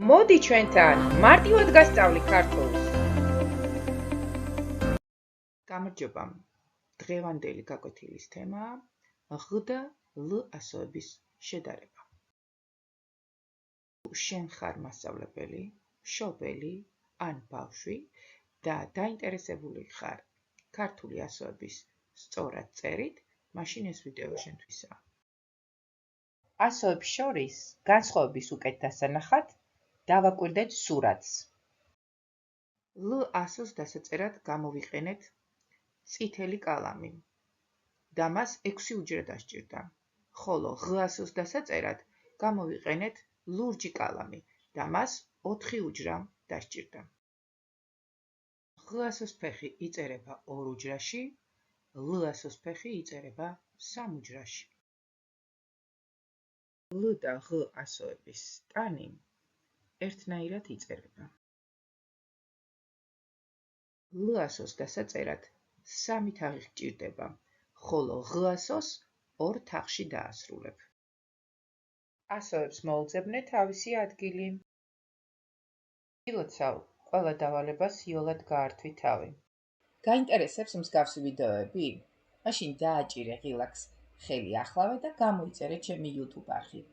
მოდი ჩვენთან მარტივად გასწავლი ქართულს. გამარჯობა. დღევანდელი გაკვეთილის თემაა ღ და ლ ასოების შედარება. შენ ხარ მასწავლებელი, მშობელი ან ბავშვი და დაინტერესებული ხარ ქართული ასოების სწორად წერით, მაშინ ეს ვიდეო შენთვისაა. ასოებს შორის განსხვავების უკეთ დასანახად დავაკვირდეთ სურათს. ლ ასოს დასაწერად გამოვიყენეთ წითელი კალამი და მას 6 უჯრა დასჭირდა, ხოლო ღ ასოს დასაწერად გამოვიყენეთ ლურჯი კალამი და მას 4 უჯრა დასჭირდა. ღ ასოს ფეხი იწერება 2 უჯრაში, ლ ასოს ფეხი იწერება 3 უჯრაში. ლ და ღ ასოების ტანი ერთნაირად იწერება. ლ ასოს დასაწერად 3 თაღი გჭირდება, ხოლო ღ ასოს 2 თაღში დაასრულებ. ასოებს მოუძებნე თავისი ადგილი. ილოცავ, ყველა დავალებას იოლად გაართვი თავი. გაინტერესებს მსგავსი ვიდეოები? მაშინ დააჭირე ღილაკს ხელი ახლავე და გამოიწერე ჩემი YouTube არხი.